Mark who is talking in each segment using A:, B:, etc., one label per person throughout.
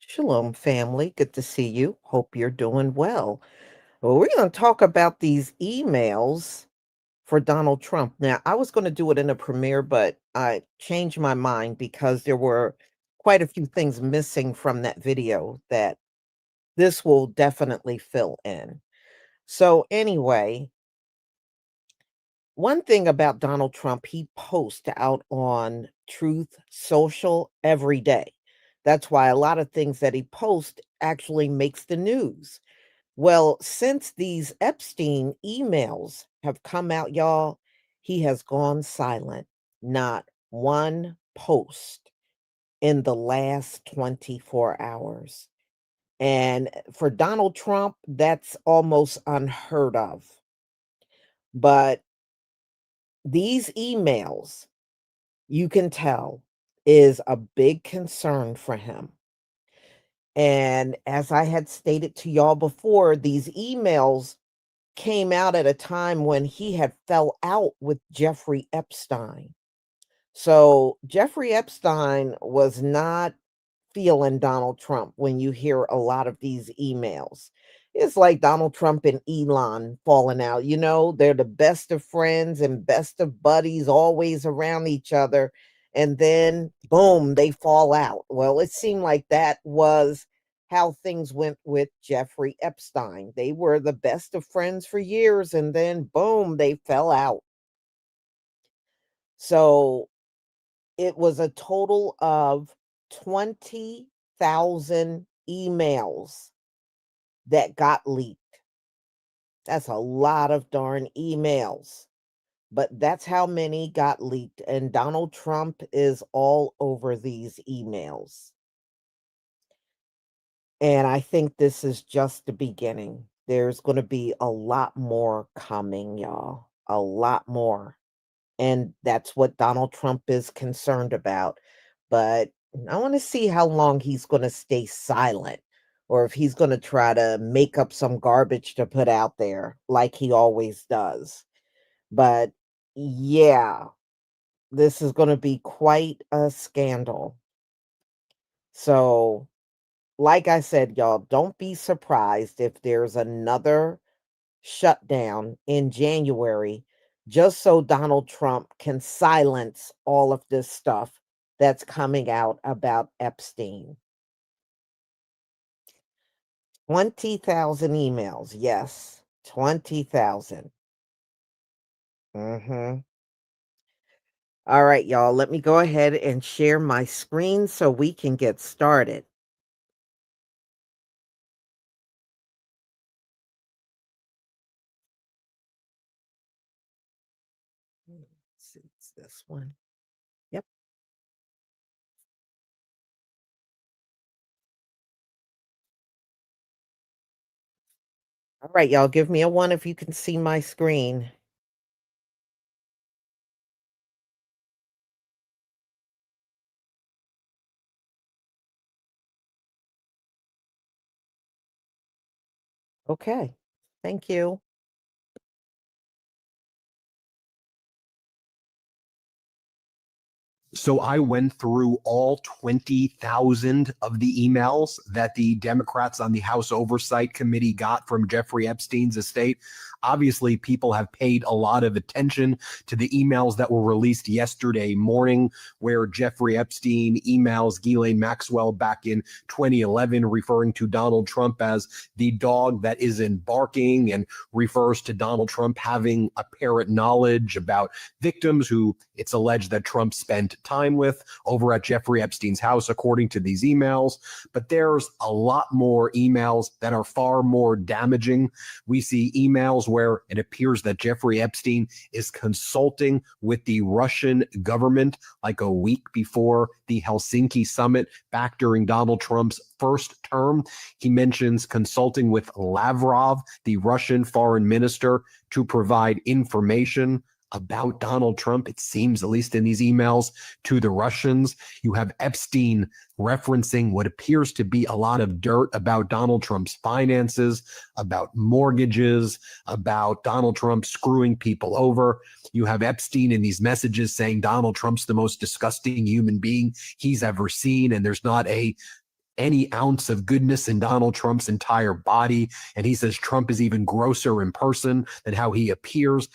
A: Shalom, family. Good to see you. Hope you're doing well. Well, we're going to talk about these emails for Donald Trump. Now, I was going to do it in a premiere, but I changed my mind because there were quite a few things missing from that video that this will definitely fill in. So, anyway, one thing about Donald Trump, he posts out on Truth Social every day. That's why a lot of things that he posts actually makes the news. Well, since these Epstein emails have come out, y'all, he has gone silent. Not one post in the last 24 hours. And for Donald Trump, that's almost unheard of. But these emails, you can tell, is a big concern for him. And as I had stated to y'all before, these emails came out at a time when he had fell out with Jeffrey Epstein. So Jeffrey Epstein was not feeling Donald Trump when you hear a lot of these emails. It's like Donald Trump and Elon falling out. They're the best of friends and best of buddies, always around each other. And then, boom, they fall out. Well, it seemed like that was how things went with Jeffrey Epstein. They were the best of friends for years, and then, boom, they fell out. So it was a total of 20,000 emails that got leaked. That's a lot of darn emails, but that's how many got leaked. And Donald Trump is all over these emails. And I think this is just the beginning. There's going to be a lot more coming, y'all. A lot more. And that's what Donald Trump is concerned about. But I want to see how long he's going to stay silent or if he's going to try to make up some garbage to put out there like he always does. But yeah, this is going to be quite a scandal. So, like I said, y'all, don't be surprised if there's another shutdown in January just so Donald Trump can silence all of this stuff that's coming out about Epstein. 20,000 emails. Yes, 20,000. Mhm. All right, y'all, let me go ahead and share my screen so we can get started. It's this one. Yep. All right, y'all, give me a one if you can see my screen. Okay. Thank you.
B: So I went through all 20,000 of the emails that the Democrats on the House Oversight Committee got from Jeffrey Epstein's estate. Obviously, people have paid a lot of attention to the emails that were released yesterday morning, where Jeffrey Epstein emails Ghislaine Maxwell back in 2011, referring to Donald Trump as the dog that isn't barking, and refers to Donald Trump having apparent knowledge about victims who it's alleged that Trump spent time with over at Jeffrey Epstein's house, according to these emails. But there's a lot more emails that are far more damaging. We see emails where it appears that Jeffrey Epstein is consulting with the Russian government like a week before the Helsinki summit back during Donald Trump's first term. He mentions consulting with Lavrov, the Russian foreign minister, to provide information about Donald Trump, it seems, at least in these emails, to the Russians. You have Epstein referencing what appears to be a lot of dirt about Donald Trump's finances, about mortgages, about Donald Trump screwing people over. You have Epstein in these messages saying Donald Trump's the most disgusting human being he's ever seen, and there's not a any ounce of goodness in Donald Trump's entire body. And he says Trump is even grosser in person than how he appears.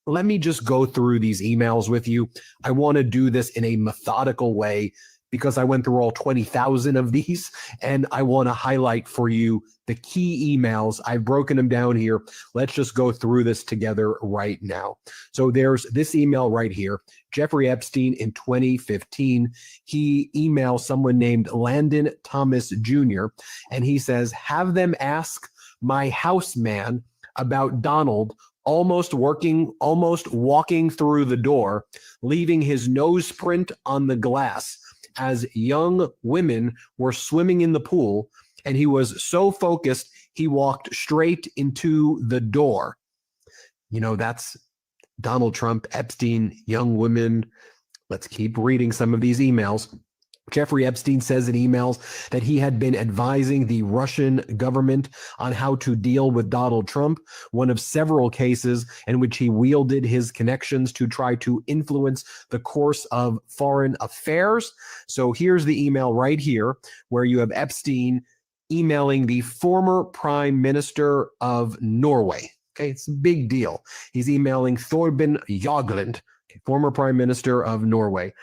B: Let me just go through these emails with you. I want to do this in a methodical way because I went through all 20,000 of these, and I want to highlight for you the key emails. I've broken them down here. Let's just go through this together right now. So there's this email right here. Jeffrey Epstein in 2015, he emails someone named Landon Thomas Jr., and he says, have them ask my houseman about Donald almost walking through the door, leaving his nose print on the glass as young women were swimming in the pool, and he was so focused he walked straight into the door. You know, that's Donald Trump, Epstein, young women. Let's keep reading some of these emails. Jeffrey Epstein says in emails that he had been advising the Russian government on how to deal with Donald Trump, one of several cases in which he wielded his connections to try to influence the course of foreign affairs. So here's the email right here where you have Epstein emailing the former Prime Minister of Norway. Okay, it's a big deal. He's emailing Thorbjørn Jagland, former Prime Minister of Norway,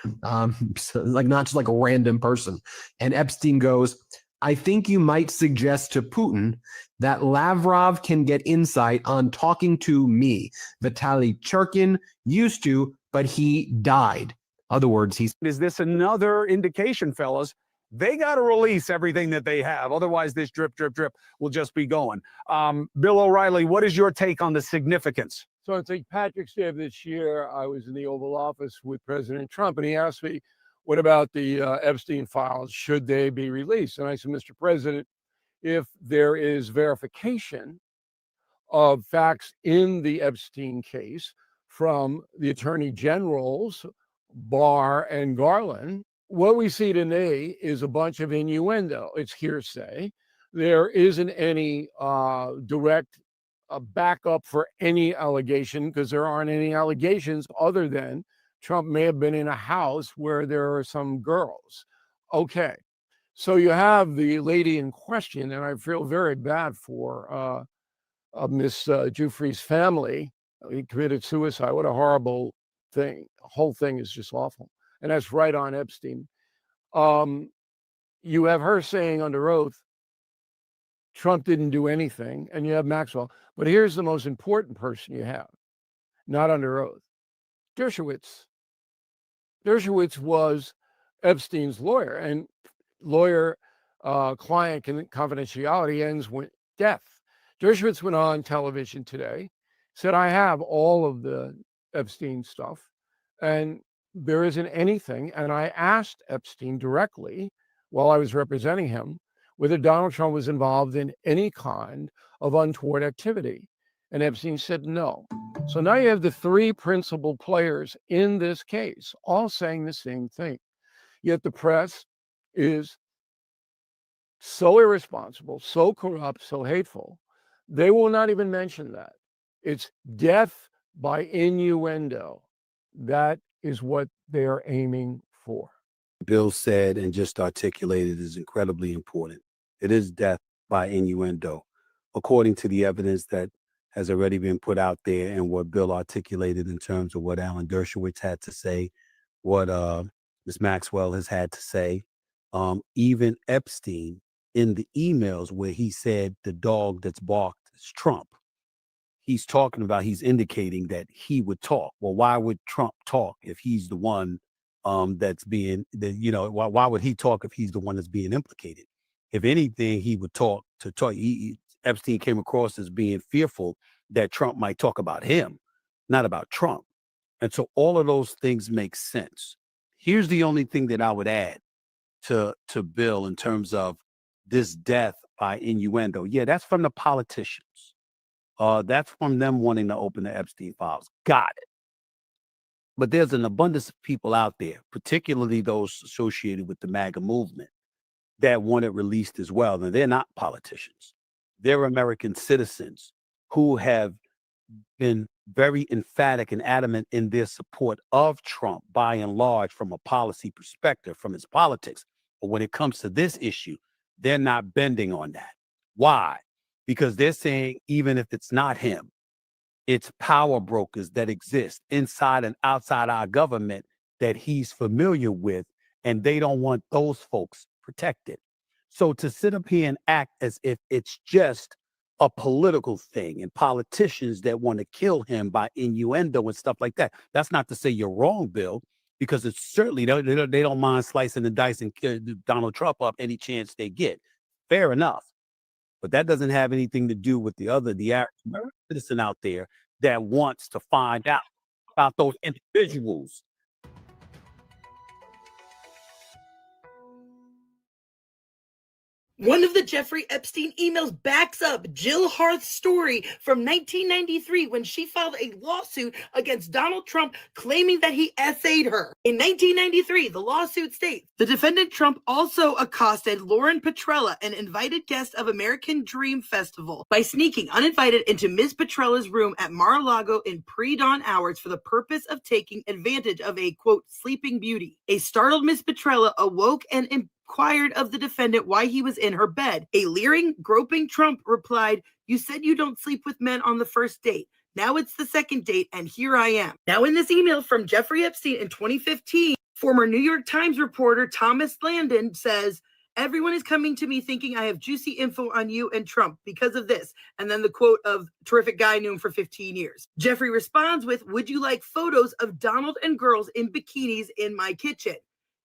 B: so like not just like a random person. And Epstein goes, I think you might suggest to Putin that Lavrov can get insight on talking to me. Vitaly Churkin used to, but he died. Other words, he's...
C: Is this another indication, fellas? They got to release everything that they have. Otherwise, this drip, drip, drip will just be going. Bill O'Reilly, what is your take on the significance?
D: So on St. Patrick's Day of this year, I was in the Oval Office with President Trump, and he asked me, what about the Epstein files? Should they be released? And I said, Mr. President, if there is verification of facts in the Epstein case from the Attorney Generals, Barr and Garland, what we see today is a bunch of innuendo. It's hearsay. There isn't any direct backup for any allegation, because there aren't any allegations other than Trump may have been in a house where there are some girls. Okay, so you have the lady in question, and I feel very bad for Miss Giuffre's family. He committed suicide. What a horrible thing. The whole thing is just awful. And that's right on Epstein. You have her saying under oath, Trump didn't do anything, and you have Maxwell. But here's the most important person you have, not under oath. Dershowitz. Dershowitz was Epstein's lawyer, and lawyer-client confidentiality ends with death. Dershowitz went on television today, said, I have all of the Epstein stuff, and there isn't anything. And I asked Epstein directly while I was representing him whether Donald Trump was involved in any kind of untoward activity. And Epstein said no. So now you have the three principal players in this case, all saying the same thing. Yet the press is so irresponsible, so corrupt, so hateful, they will not even mention that. It's death by innuendo. That is what they are aiming for.
E: Bill said and just articulated is incredibly important. It is death by innuendo, according to the evidence that has already been put out there and what Bill articulated in terms of what Alan Dershowitz had to say, what Ms. Maxwell has had to say. Even Epstein, in the emails where he said the dog that's barked is Trump, he's talking about, he's indicating that he would talk. Well, why would Trump talk if he's the one that's being, why would he talk if he's the one that's being implicated? If anything, he would talk. Epstein came across as being fearful that Trump might talk about him, not about Trump. And so all of those things make sense. Here's the only thing that I would add to Bill in terms of this death by innuendo. Yeah, that's from the politicians. That's from them wanting to open the Epstein files. Got it. But there's an abundance of people out there, particularly those associated with the MAGA movement, that want it released as well. And they're not politicians. They're American citizens who have been very emphatic and adamant in their support of Trump by and large from a policy perspective, from his politics. But when it comes to this issue, they're not bending on that. Why? Because they're saying even if it's not him, it's power brokers that exist inside and outside our government that he's familiar with, and they don't want those folks protected. So to sit up here and act as if it's just a political thing and politicians that want to kill him by innuendo and stuff like that, that's not to say you're wrong, Bill, because it's certainly they don't mind slicing the dice and kill Donald Trump up any chance they get. Fair enough. But that doesn't have anything to do with the average American citizen out there that wants to find out about those individuals.
F: One of the Jeffrey Epstein emails backs up Jill Harth's story from 1993 when she filed a lawsuit against Donald Trump claiming that he essayed her. In 1993, the lawsuit states, the defendant Trump also accosted Lauren Petrella, an invited guest of American Dream Festival, by sneaking uninvited into Ms. Petrella's room at Mar-a-Lago in pre-dawn hours for the purpose of taking advantage of a, quote, sleeping beauty. A startled Ms. Petrella awoke and inquired of the defendant why he was in her bed. A leering, groping Trump replied, you said you don't sleep with men on the first date. Now it's the second date, and here I am. Now in this email from Jeffrey Epstein in 2015, former New York Times reporter Thomas Landon says, everyone is coming to me thinking I have juicy info on you and Trump because of this. And then the quote of terrific guy knew him for 15 years. Jeffrey responds with, would you like photos of Donald and girls in bikinis in my kitchen?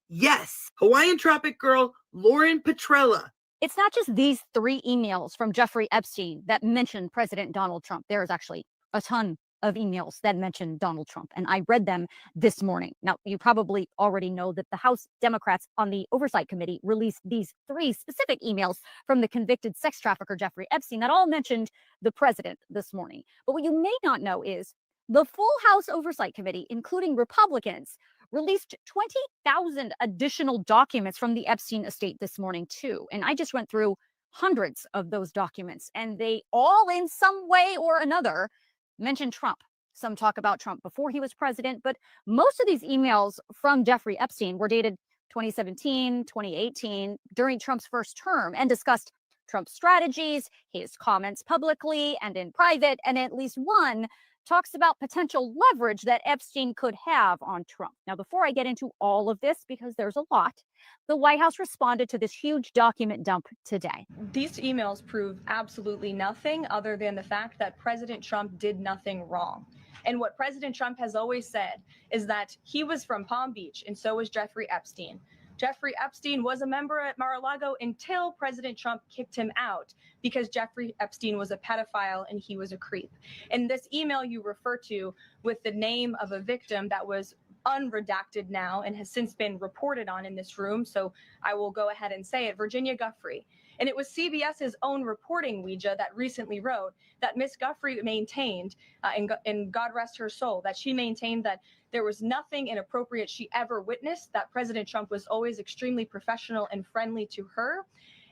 F: Yes. Hawaiian Tropic girl Lauren Petrella.
G: It's not just these 3 emails from Jeffrey Epstein that mention President Donald Trump. There is actually a ton of emails that mention Donald Trump, and I read them this morning. Now, you probably already know that the House Democrats on the Oversight Committee released these 3 specific emails from the convicted sex trafficker Jeffrey Epstein that all mentioned the president this morning. But what you may not know is the full House Oversight Committee, including Republicans, released 20,000 additional documents from the Epstein estate this morning, too. And I just went through hundreds of those documents, and they all, in some way or another, mention Trump. Some talk about Trump before he was president, but most of these emails from Jeffrey Epstein were dated 2017, 2018, during Trump's first term, and discussed Trump's strategies, his comments publicly and in private, and at least one talks about potential leverage that Epstein could have on Trump. Now, before I get into all of this, because there's a lot, the White House responded to this huge document dump today.
H: These emails prove absolutely nothing other than the fact that President Trump did nothing wrong. And what President Trump has always said is that he was from Palm Beach, and so was Jeffrey Epstein. Jeffrey Epstein was a member at Mar-a-Lago until President Trump kicked him out because Jeffrey Epstein was a pedophile and he was a creep. And this email you refer to with the name of a victim that was unredacted now and has since been reported on in this room, so I will go ahead and say it, Virginia Giuffre. And it was CBS's own reporting, Ouija, that recently wrote that Miss Giuffre maintained, and God rest her soul, that she maintained that there was nothing inappropriate she ever witnessed, that President Trump was always extremely professional and friendly to her.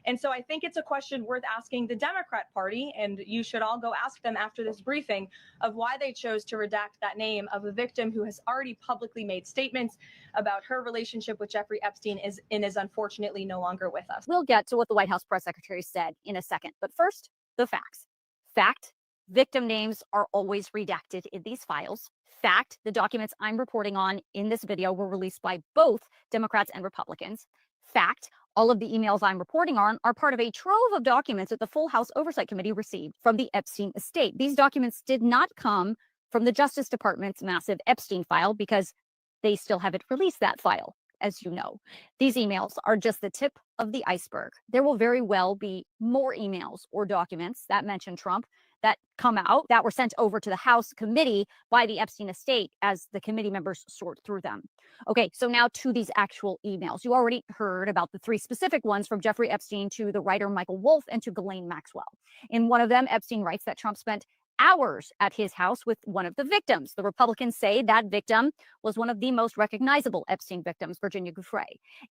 H: And so I think it's a question worth asking the Democrat Party, and you should all go ask them after this briefing, of why they chose to redact that name of a victim who has already publicly made statements about her relationship with Jeffrey Epstein and is unfortunately no longer with us.
G: We'll get to what the White House press secretary said in a second, but first, the facts. Fact, victim names are always redacted in these files. Fact, the documents I'm reporting on in this video were released by both Democrats and Republicans. Fact, all of the emails I'm reporting on are part of a trove of documents that the full House Oversight Committee received from the Epstein estate. These documents did not come from the Justice Department's massive Epstein file because they still haven't released that file, as you know. These emails are just the tip of the iceberg. There will very well be more emails or documents that mention Trump that come out that were sent over to the House committee by the Epstein estate as the committee members sort through them. Okay, so now to these actual emails. You already heard about the 3 specific ones from Jeffrey Epstein to the writer Michael Wolff and to Ghislaine Maxwell. In one of them, Epstein writes that Trump spent hours at his house with one of the victims. The Republicans say that victim was one of the most recognizable Epstein victims, Virginia Giuffre.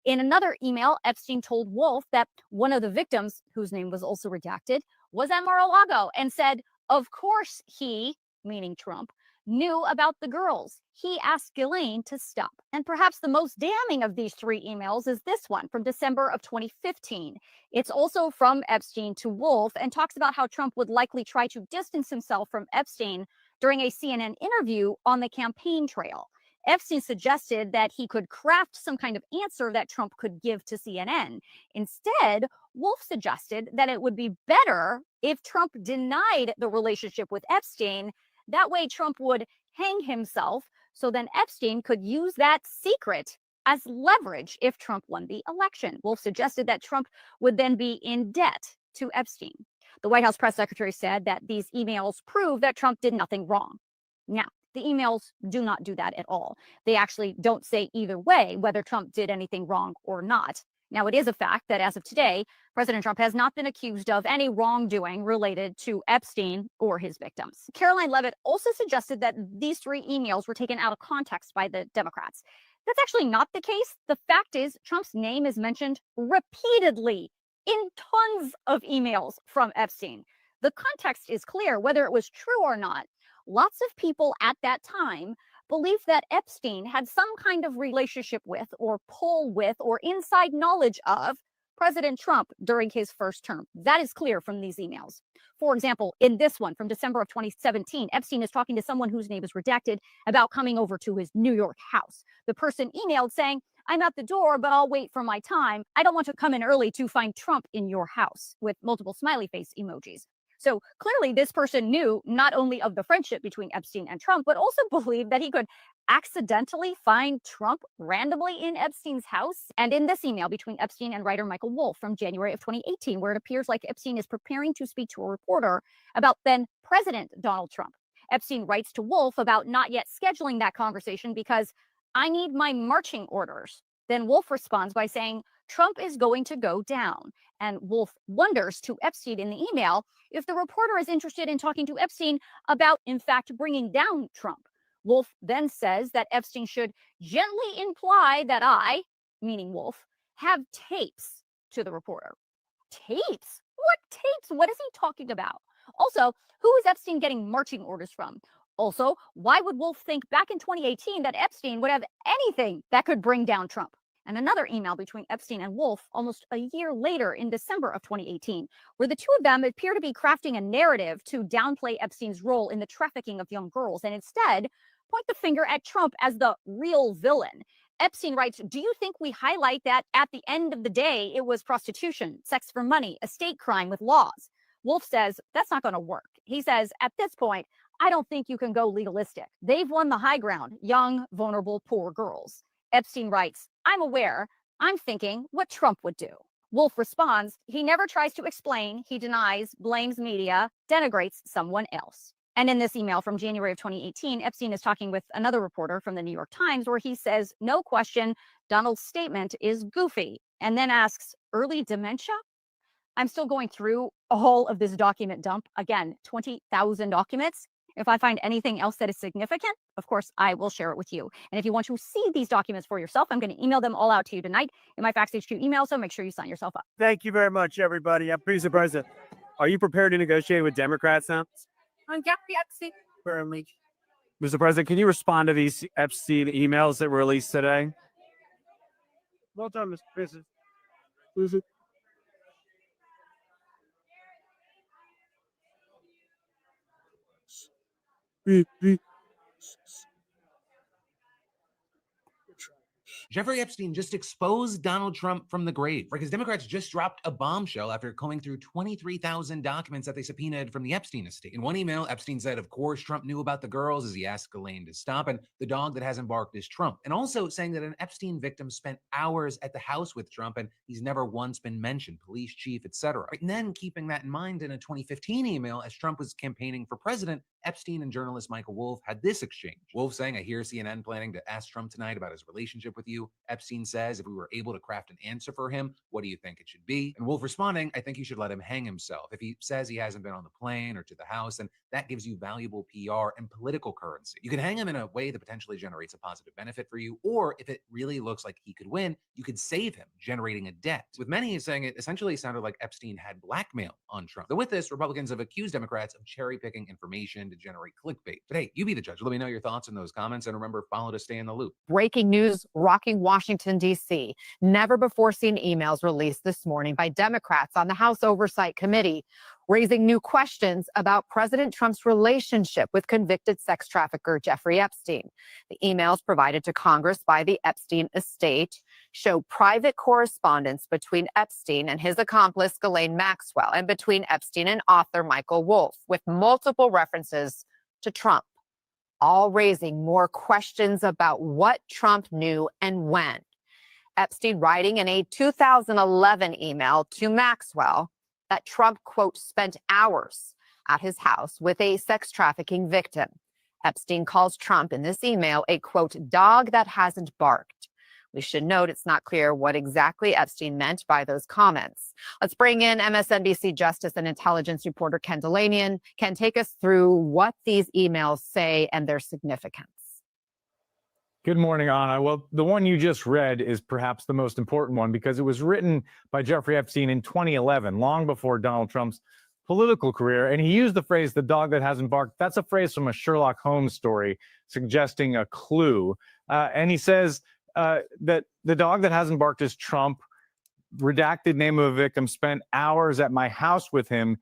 G: In another email, Epstein told Wolff that one of the victims, whose name was also redacted, was at Mar-a-Lago and said, of course he, meaning Trump, knew about the girls. He asked Ghislaine to stop. And perhaps the most damning of these 3 emails is this one from December of 2015. It's also from Epstein to Wolf and talks about how Trump would likely try to distance himself from Epstein during a CNN interview on the campaign trail. Epstein suggested that he could craft some kind of answer that Trump could give to CNN. Instead, Wolf suggested that it would be better if Trump denied the relationship with Epstein. That way, Trump would hang himself, so then Epstein could use that secret as leverage if Trump won the election. Wolf suggested that Trump would then be in debt to Epstein. The White House press secretary said that these emails prove that Trump did nothing wrong. Now, the emails do not do that at all. They actually don't say either way whether Trump did anything wrong or not. Now, it is a fact that as of today, President Trump has not been accused of any wrongdoing related to Epstein or his victims. Caroline Leavitt also suggested that these 3 emails were taken out of context by the Democrats. That's actually not the case. The fact is, Trump's name is mentioned repeatedly in tons of emails from Epstein. The context is clear, whether it was true or not. Lots of people at that time believed that Epstein had some kind of relationship with, or pull with, or inside knowledge of President Trump during his first term. That is clear from these emails. For example, in this one from December of 2017, Epstein is talking to someone whose name is redacted about coming over to his New York house. The person emailed saying, "I'm at the door, but I'll wait for my time. I don't want to come in early to find Trump in your house," with multiple smiley face emojis. So clearly, this person knew not only of the friendship between Epstein and Trump, but also believed that he could accidentally find Trump randomly in Epstein's house. And in this email between Epstein and writer Michael Wolff from January of 2018, where it appears like Epstein is preparing to speak to a reporter about then President Donald Trump, Epstein writes to Wolff about not yet scheduling that conversation because "I need my marching orders." Then Wolff responds by saying, "Trump is going to go down." And Wolff wonders to Epstein in the email if the reporter is interested in talking to Epstein about, in fact, bringing down Trump. Wolff then says that Epstein should gently imply that I, meaning Wolff, have tapes to the reporter. Tapes? What tapes? What is he talking about? Also, who is Epstein getting marching orders from? Also, why would Wolff think back in 2018 that Epstein would have anything that could bring down Trump? And another email between Epstein and Wolff almost a year later in December of 2018, where the two of them appear to be crafting a narrative to downplay Epstein's role in the trafficking of young girls and instead point the finger at Trump as the real villain. Epstein writes, "Do you think we highlight that at the end of the day, it was prostitution, sex for money, a state crime with laws?" Wolff says, "That's not going to work." He says, "At this point, I don't think you can go legalistic. They've won the high ground, young, vulnerable, poor girls." Epstein writes, "I'm aware. I'm thinking what Trump would do." Wolff responds, "He never tries to explain. He denies, blames media, denigrates someone else." And in this email from January of 2018, Epstein is talking with another reporter from the New York Times where he says, "No question, Donald's statement is goofy," and then asks, "Early dementia?" I'm still going through all of this document dump. Again, 20,000 documents. If I find anything else that is significant, of course, I will share it with you. And if you want to see these documents for yourself, I'm going to email them all out to you tonight in my Facts HQ email, so make sure you sign yourself up.
I: Thank you very much, everybody. I'm pretty surprised. Are you prepared to negotiate with Democrats now?
J: Firmly.
C: Mr. President, can you respond to these Epstein emails that were released today?
I: Well done, Mr. President.
J: Jeffrey Epstein just exposed Donald Trump from the grave, right? Because Democrats just dropped a bombshell after combing through 23,000 documents that they subpoenaed from the Epstein estate. In one email, Epstein said, of course, Trump knew about the girls as he asked Ghislaine to stop, and the dog that hasn't barked is Trump. And also saying that an Epstein victim spent hours at the house with Trump, and he's never once been mentioned, police chief, etc. And then keeping that in mind, in a 2015 email, as Trump was campaigning for president, Epstein and journalist Michael Wolff had this exchange. Wolff saying, "I hear CNN planning to ask Trump tonight about his relationship with you." Epstein says, "If we were able to craft an answer for him, what do you think it should be?" And Wolff responding, "I think you should let him hang himself. If he says he hasn't been on the plane or to the house, then that gives you valuable PR and political currency. You can hang him in a way that potentially generates a positive benefit for you, or if it really looks like he could win, you could save him, generating a debt." With many saying it essentially sounded like Epstein had blackmail on Trump. Though with this, Republicans have accused Democrats of cherry-picking information, to generate clickbait. But hey, you be the judge. Let me know your thoughts in those comments, and remember, follow to stay in the loop.
K: Breaking news rocking Washington, D.C. Never before seen emails released this morning by Democrats on the House Oversight Committee, raising new questions about President Trump's relationship with convicted sex trafficker Jeffrey Epstein. The emails provided to Congress by the Epstein estate show private correspondence between Epstein and his accomplice Ghislaine Maxwell, and between Epstein and author Michael Wolff, with multiple references to Trump, all raising more questions about what Trump knew and when. Epstein writing in a 2011 email to Maxwell that Trump, quote, spent hours at his house with a sex trafficking victim. Epstein calls Trump in this email a, quote, dog that hasn't barked. We should note it's not clear what exactly Epstein meant by those comments. Let's bring in MSNBC Justice and Intelligence reporter Ken Delanian. Ken, take us through what these emails say and their significance.
C: Good morning, Anna. Well, the one you just read is perhaps the most important one because it was written by Jeffrey Epstein in 2011, long before Donald Trump's political career. And he used the phrase, the dog that hasn't barked. That's a phrase from a Sherlock Holmes story suggesting a clue. And he says that the dog that hasn't barked is Trump. Redacted name of a victim, spent hours at my house with him.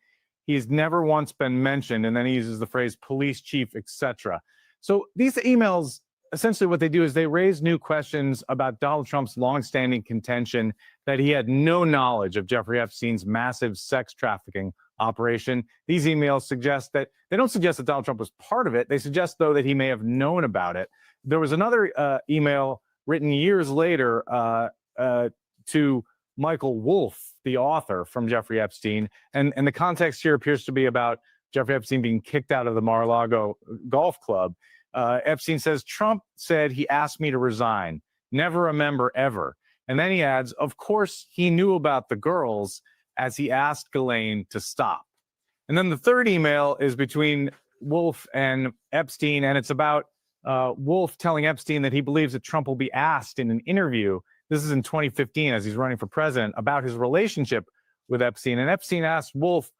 C: He's never once been mentioned. And then he uses the phrase police chief, etc. So these emails, essentially what they do is they raise new questions about Donald Trump's longstanding contention that he had no knowledge of Jeffrey Epstein's massive sex trafficking operation. These emails suggest that they don't suggest that Donald Trump was part of it. They suggest, though, that he may have known about it. There was another email written years later to Michael Wolff, the author, from Jeffrey Epstein. And the context here appears to be about Jeffrey Epstein being kicked out of the Mar-a-Lago golf club. Epstein says, Trump said he asked me to resign. Never remember ever. And then he adds, of course, he knew about the girls as he asked Ghislaine to stop. And then the third email is between Wolff and Epstein, and it's about Wolff telling Epstein that he believes that Trump will be asked in an interview. This is in 2015 as he's running for president, about his relationship with Epstein. And Epstein asked Wolff,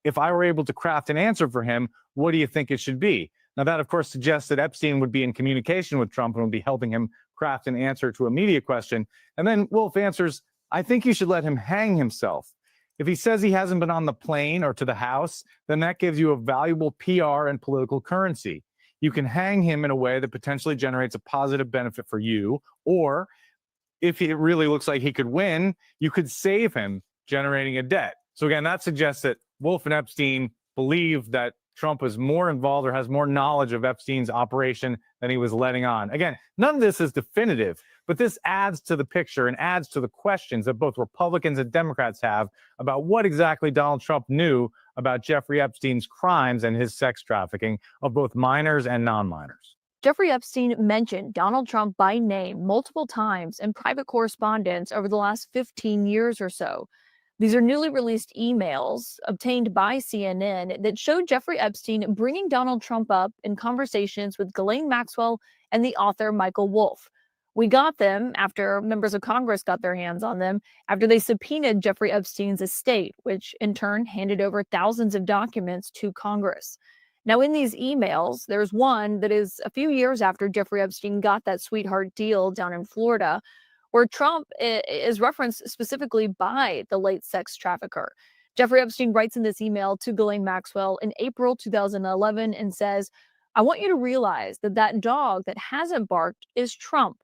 C: if I were able to craft an answer for him, what do you think it should be? Now, that, of course, suggests that Epstein would be in communication with Trump and would be helping him craft an answer to a media question. And then Wolff answers, I think you should let him hang himself. If he says he hasn't been on the plane or to the House, then that gives you a valuable PR and political currency. You can hang him in a way that potentially generates a positive benefit for you. Or if it really looks like he could win, you could save him generating a debt. So again, that suggests that Wolff and Epstein believe that Trump is more involved or has more knowledge of Epstein's operation than he was letting on. Again, none of this is definitive, but this adds to the picture and adds to the questions that both Republicans and Democrats have about what exactly Donald Trump knew about Jeffrey Epstein's crimes and his sex trafficking of both minors and non-minors.
G: Jeffrey Epstein mentioned Donald Trump by name multiple times in private correspondence over the last 15 years or so. These are newly released emails obtained by CNN that showed Jeffrey Epstein bringing Donald Trump up in conversations with Ghislaine Maxwell and the author Michael Wolff. We got them after members of Congress got their hands on them after they subpoenaed Jeffrey Epstein's estate, which in turn handed over thousands of documents to Congress. Now, in these emails, there's one that is a few years after Jeffrey Epstein got that sweetheart deal down in Florida, where Trump is referenced specifically by the late sex trafficker. Jeffrey Epstein writes in this email to Ghislaine Maxwell in April 2011 and says, I want you to realize that that dog that hasn't barked is Trump.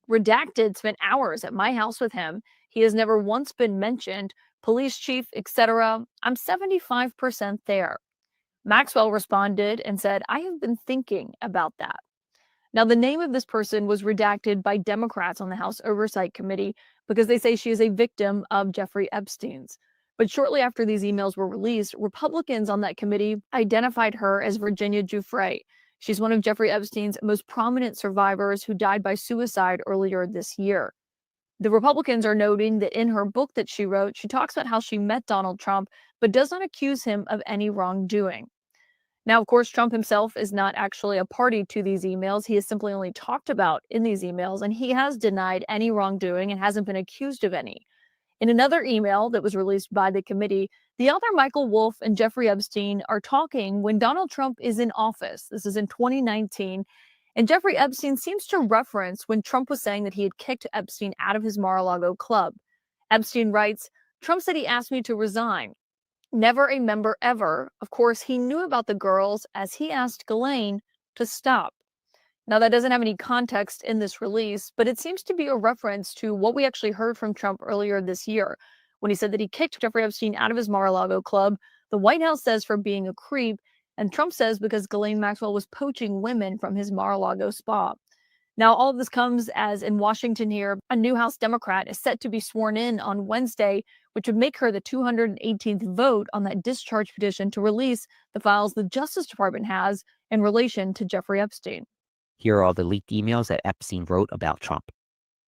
G: Redacted spent hours at my house with him. He has never once been mentioned. Police chief, etc. I'm 75% there. Maxwell responded and said, I have been thinking about that. Now, the name of this person was redacted by Democrats on the House Oversight Committee because they say she is a victim of Jeffrey Epstein's. But shortly after these emails were released, Republicans on that committee identified her as Virginia Giuffre. She's one of Jeffrey Epstein's most prominent survivors who died by suicide earlier this year. The Republicans are noting that in her book that she wrote, she talks about how she met Donald Trump, but does not accuse him of any wrongdoing. Now, of course, Trump himself is not actually a party to these emails. He is simply only talked about in these emails, and he has denied any wrongdoing and hasn't been accused of any.
L: In another email that was released by the committee, the author Michael Wolff and Jeffrey Epstein are talking when Donald Trump is in office. This is in 2019. And Jeffrey Epstein seems to reference when Trump was saying that he had kicked Epstein out of his Mar-a-Lago club. Epstein writes, "Trump said he asked me to resign. Never a member ever. Of course, he knew about the girls as he asked Ghislaine to stop." Now, that doesn't have any context in this release, but it seems to be a reference to what we actually heard from Trump earlier this year when he said that he kicked Jeffrey Epstein out of his Mar-a-Lago club. The White House says for being a creep, and Trump says because Ghislaine Maxwell was poaching women from his Mar-a-Lago spa. Now, all of this comes as in Washington here, a new House Democrat is set to be sworn in on Wednesday, which would make her the 218th vote on that discharge petition to release the files the Justice Department has in relation to Jeffrey Epstein.
M: Here are all the leaked emails that Epstein wrote about Trump.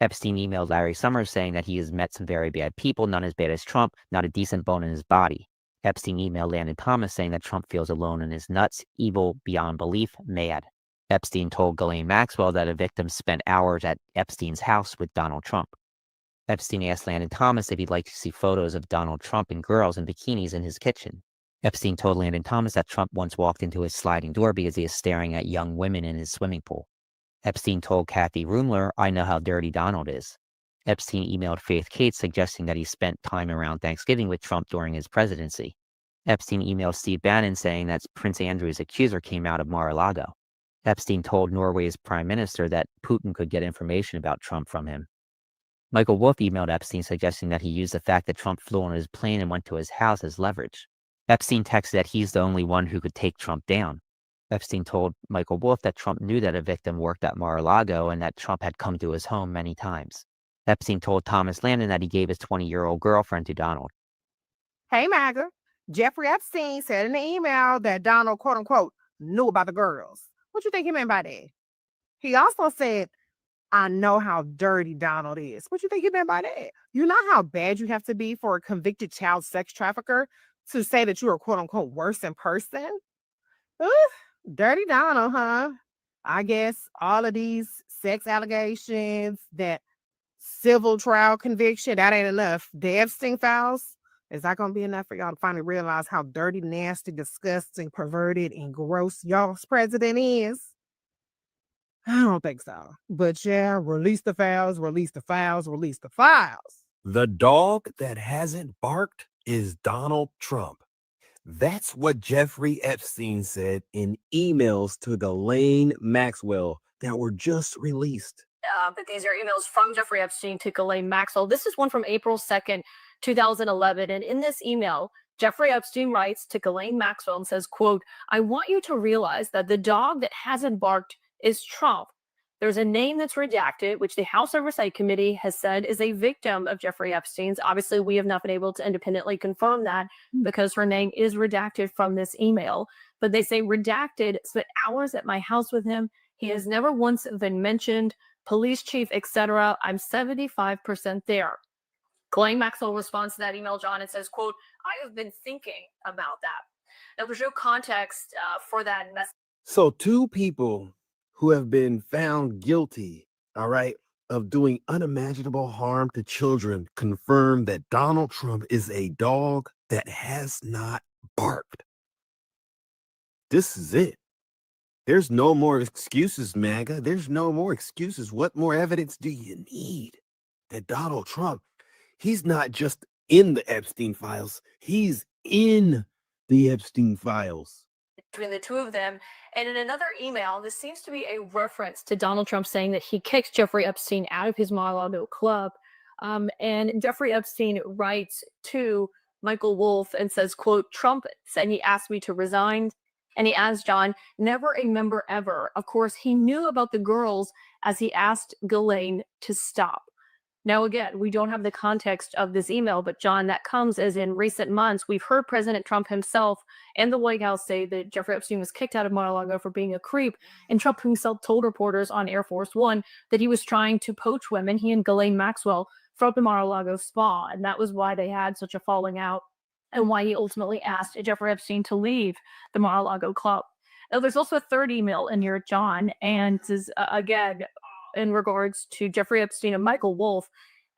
M: Epstein emailed Larry Summers saying that he has met some very bad people, none as bad as Trump, not a decent bone in his body. Epstein emailed Landon Thomas saying that Trump feels alone and is nuts, evil, beyond belief, mad. Epstein told Ghislaine Maxwell that a victim spent hours at Epstein's house with Donald Trump. Epstein asked Landon Thomas if he'd like to see photos of Donald Trump and girls in bikinis in his kitchen. Epstein told Landon Thomas that Trump once walked into his sliding door because he is staring at young women in his swimming pool. Epstein told Kathy Rumler, "I know how dirty Donald is." Epstein emailed Faith Cates suggesting that he spent time around Thanksgiving with Trump during his presidency. Epstein emailed Steve Bannon saying that Prince Andrew's accuser came out of Mar-a-Lago. Epstein told Norway's prime minister that Putin could get information about Trump from him. Michael Wolff emailed Epstein suggesting that he used the fact that Trump flew on his plane and went to his house as leverage. Epstein texted that he's the only one who could take Trump down. Epstein told Michael Wolff that Trump knew that a victim worked at Mar-a-Lago and that Trump had come to his home many times. Epstein told Thomas Landon that he gave his 20-year-old girlfriend to Donald.
N: Hey, MAGA. Jeffrey Epstein said in the email that Donald, quote unquote, knew about the girls. What you think he meant by that? He also said, "I know how dirty Donald is." What you think he meant by that? You know how bad you have to be for a convicted child sex trafficker to say that you are, quote unquote, worse in person? Dirty Donald, huh? I guess all of these sex allegations, that civil trial conviction, that ain't enough. The Epstein files, is that going to be enough for y'all to finally realize how dirty, nasty, disgusting, perverted, and gross y'all's president is? I don't think so. But yeah, release the files, release the files, release the files.
O: The dog that hasn't barked is Donald Trump. That's what Jeffrey Epstein said in emails to Ghislaine Maxwell that were just released.
L: But these are emails from Jeffrey Epstein to Ghislaine Maxwell. This is one from April 2nd, 2011. And in this email, Jeffrey Epstein writes to Ghislaine Maxwell and says, quote, "I want you to realize that the dog that hasn't barked is Trump. There's a name that's redacted, which the House Oversight Committee has said is a victim of Jeffrey Epstein's. Obviously, we have not been able to independently confirm that because her name is redacted from this email. But they say redacted, spent hours at my house with him. He has never once been mentioned, police chief, etc. I'm 75% there." Ghislaine Maxwell responds to that email, John, and says, quote, "I have been thinking about that." Now, there's no context for that message.
O: So two people who have been found guilty, all right, of doing unimaginable harm to children confirm that Donald Trump is a dog that has not barked. This is it. There's no more excuses, MAGA. There's no more excuses. What more evidence do you need that Donald Trump, he's not just in the Epstein files, he's in the Epstein files.
L: Between the two of them. And in another email, this seems to be a reference to Donald Trump saying that he kicked Jeffrey Epstein out of his Mar-a-Lago club. And Jeffrey Epstein writes to Michael Wolff and says, quote, "Trump said he asked me to resign." And he adds, John, "Never a member ever. Of course, he knew about the girls as he asked Ghislaine to stop." Now, again, we don't have the context of this email, but John, that comes as in recent months, we've heard President Trump himself and the White House say that Jeffrey Epstein was kicked out of Mar-a-Lago for being a creep. And Trump himself told reporters on Air Force One that he was trying to poach women, he and Ghislaine Maxwell, from the Mar-a-Lago spa. And that was why they had such a falling out and why he ultimately asked Jeffrey Epstein to leave the Mar-a-Lago club. Now, there's also a third email in here, John, and this is, again, in regards to Jeffrey Epstein and Michael Wolff.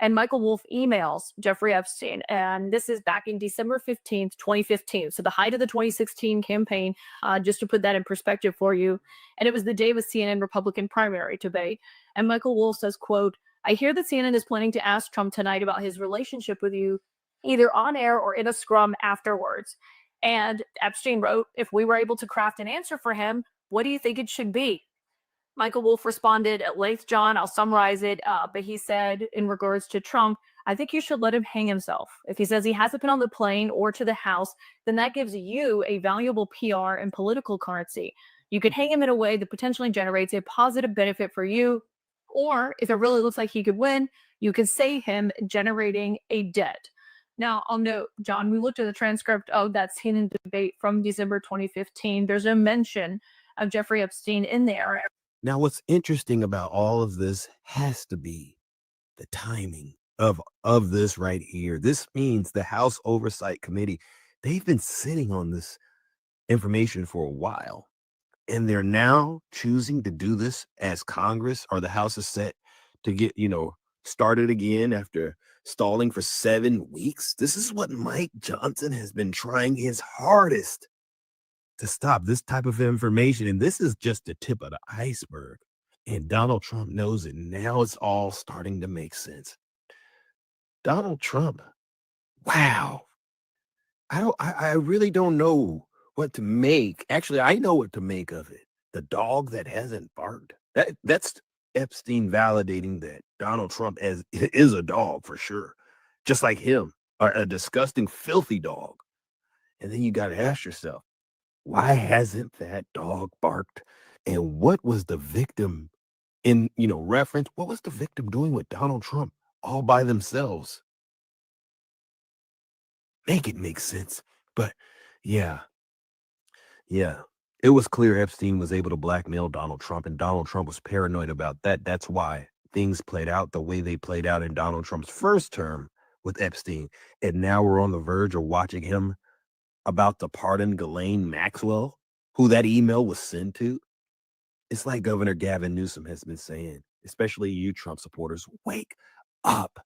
L: And Michael Wolff emails Jeffrey Epstein, and this is back in December 15th, 2015. So the height of the 2016 campaign, just to put that in perspective for you. And it was the day of a CNN Republican primary debate. And Michael Wolff says, quote, "I hear that CNN is planning to ask Trump tonight about his relationship with you, either on air or in a scrum afterwards." And Epstein wrote, "If we were able to craft an answer for him, what do you think it should be?" Michael Wolff responded at length, John. I'll summarize it. But he said, in regards to Trump, "I think you should let him hang himself. If he says he hasn't been on the plane or to the House, then that gives you a valuable PR and political currency. You could hang him in a way that potentially generates a positive benefit for you. Or if it really looks like he could win, you could say him generating a debt." Now, I'll note, John, we looked at the transcript of that CNN debate from December 2015. There's a mention of Jeffrey Epstein in there.
O: Now, what's interesting about all of this has to be the timing of this right here. This means the House Oversight Committee, they've been sitting on this information for a while, and they're now choosing to do this as Congress or the House is set to get, started again after stalling for 7 weeks. This is what Mike Johnson has been trying his hardest to stop, this type of information. And this is just the tip of the iceberg. And Donald Trump knows it. Now it's all starting to make sense. Donald Trump, wow. I really don't know what to make. Actually, I know what to make of it. The dog that hasn't barked. That's Epstein validating that Donald Trump is a dog for sure. Just like him, a disgusting, filthy dog. And then you got to ask yourself, why hasn't that dog barked? And what was the victim in, reference? What was the victim doing with Donald Trump all by themselves? Make it make sense. But yeah, it was clear Epstein was able to blackmail Donald Trump, and Donald Trump was paranoid about that. That's why things played out the way they played out in Donald Trump's first term with Epstein. And now we're on the verge of watching him about to pardon Ghislaine Maxwell, who that email was sent to. It's like Governor Gavin Newsom has been saying, especially you Trump supporters, wake up.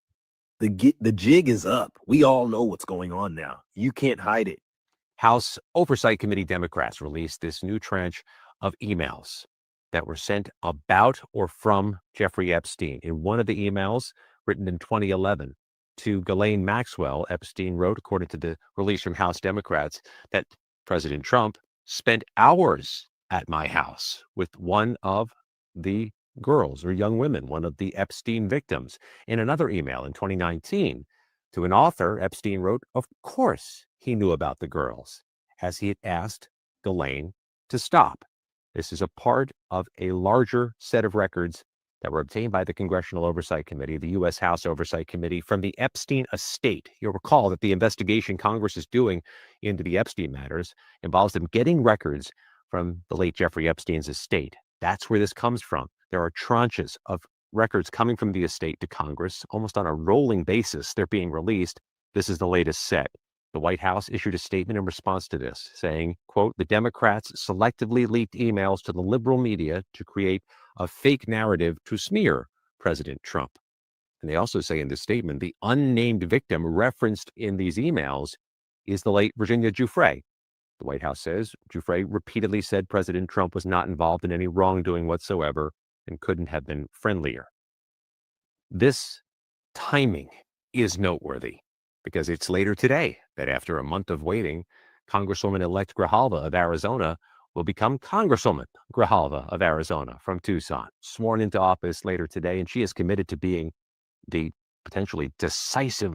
O: The jig is up. We all know what's going on now. You can't hide it.
P: House Oversight Committee Democrats released this new tranche of emails that were sent about or from Jeffrey Epstein. In one of the emails written in 2011, to Ghislaine Maxwell, Epstein wrote, according to the release from House Democrats, that President Trump spent hours at my house with one of the girls or young women, one of the Epstein victims. In another email in 2019, to an author, Epstein wrote, of course he knew about the girls, as he had asked Ghislaine to stop. This is a part of a larger set of records that were obtained by the Congressional Oversight Committee, the U.S. House Oversight Committee, from the Epstein estate. You'll recall that the investigation Congress is doing into the Epstein matters involves them getting records from the late Jeffrey Epstein's estate. That's where this comes from. There are tranches of records coming from the estate to Congress almost on a rolling basis. They're being released. This is the latest set. The White House issued a statement in response to this, saying, quote, "The Democrats selectively leaked emails to the liberal media to create a fake narrative to smear President Trump." And they also say in this statement, the unnamed victim referenced in these emails is the late Virginia Giuffre. The White House says Giuffre repeatedly said President Trump was not involved in any wrongdoing whatsoever and couldn't have been friendlier. This timing is noteworthy because it's later today that after a month of waiting, Congresswoman-elect Grijalva of Arizona will become Congresswoman Grijalva of Arizona from Tucson, sworn into office later today, and she is committed to being the potentially decisive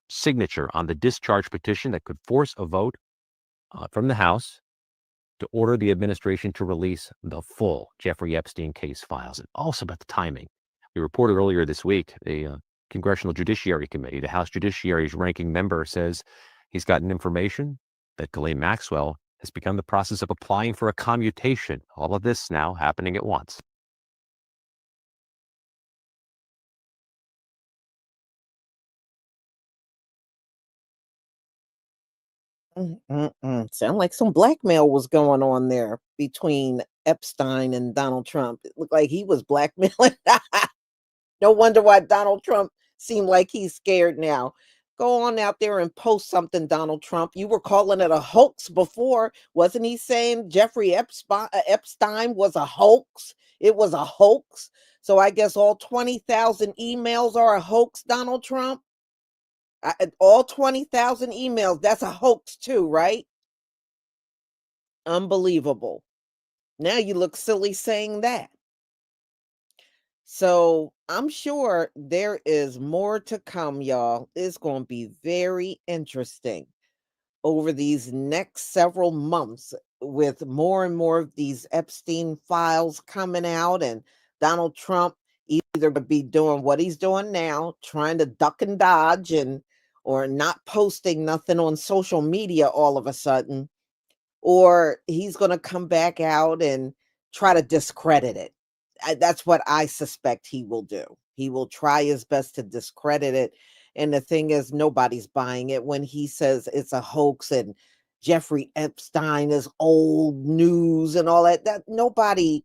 P: signature on the discharge petition that could force a vote from the House to order the administration to release the full Jeffrey Epstein case files. And also about the timing. We reported earlier this week, the Congressional Judiciary Committee, the House Judiciary's ranking member, says he's gotten information that Ghislaine Maxwell has begun the process of applying for a commutation. All of this now happening at once.
A: Sound like some blackmail was going on there between Epstein and Donald Trump. It looked like he was blackmailing. No wonder why Donald Trump Seem like he's scared now. Go on out there and post something, Donald Trump. You were calling it a hoax before. Wasn't he saying Jeffrey Epstein was a hoax? It was a hoax. So I guess all 20,000 emails are a hoax, Donald Trump? All 20,000 emails, that's a hoax too, right? Unbelievable. Now you look silly saying that. So I'm sure there is more to come, y'all. It's going to be very interesting over these next several months with more and more of these Epstein files coming out, and Donald Trump either going to be doing what he's doing now, trying to duck and dodge and or not posting nothing on social media all of a sudden, or he's going to come back out and try to discredit it. That's what I suspect he will do. He will try his best to discredit it. And the thing is, nobody's buying it when he says it's a hoax and Jeffrey Epstein is old news and all that. That nobody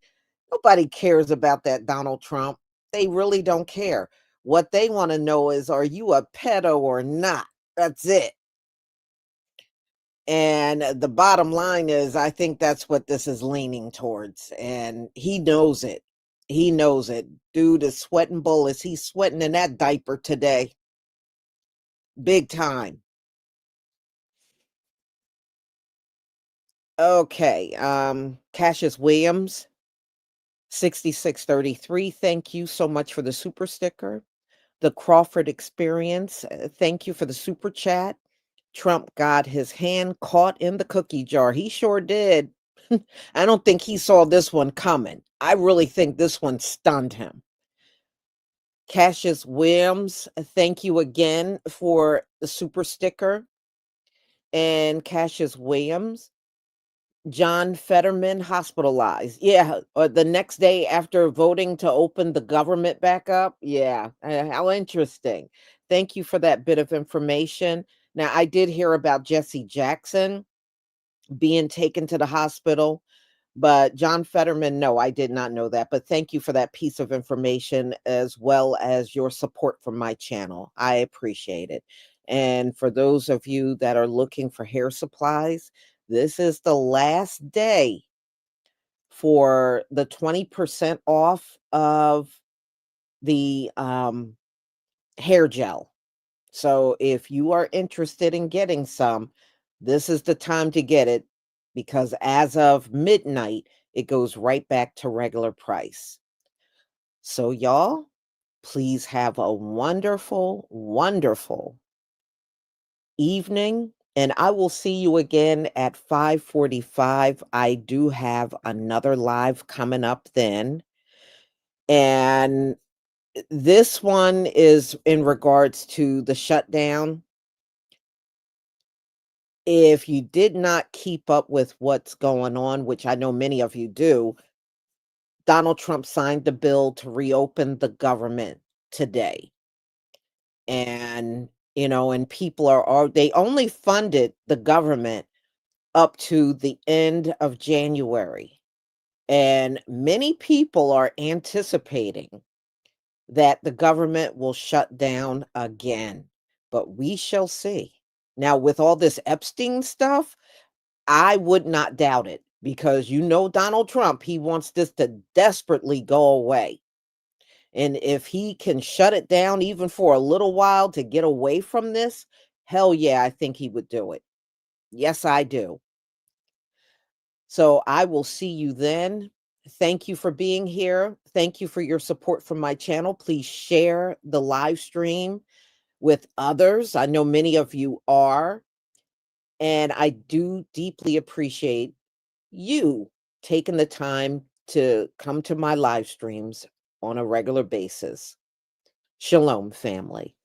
A: cares about that, Donald Trump. They really don't care. What they want to know is, are you a pedo or not? That's it. And the bottom line is, I think that's what this is leaning towards. And he knows it. He knows it. Dude is sweating bullets. He's sweating in that diaper today. Big time. Okay. Cassius Williams, 6633. Thank you so much for the super sticker. The Crawford Experience. Thank you for the super chat. Trump got his hand caught in the cookie jar. He sure did. I don't think he saw this one coming. I really think this one stunned him. Cassius Williams, thank you again for the super sticker. And Cassius Williams, John Fetterman hospitalized. Yeah, the next day after voting to open the government back up. Yeah, how interesting. Thank you for that bit of information. Now, I did hear about Jesse Jackson being taken to the hospital, but John Fetterman, no, I did not know that. But thank you for that piece of information as well as your support for my channel. I appreciate it. And for those of you that are looking for hair supplies, this is the last day for the 20% off of the hair gel. So if you are interested in getting some, this is the time to get it, because as of midnight, it goes right back to regular price. So y'all, please have a wonderful, wonderful evening. And I will see you again at 5:45. I do have another live coming up then. And this one is in regards to the shutdown. If you did not keep up with what's going on, which I know many of you do, Donald Trump signed the bill to reopen the government today. And, and people they only funded the government up to the end of January. And many people are anticipating that the government will shut down again, but we shall see. Now, with all this Epstein stuff, I would not doubt it, because Donald Trump, he wants this to desperately go away. And if he can shut it down even for a little while to get away from this, hell yeah, I think he would do it. Yes, I do. So I will see you then. Thank you for being here. Thank you for your support from my channel. Please share the live stream with others. I know many of you are. And I do deeply appreciate you taking the time to come to my live streams on a regular basis. Shalom, family.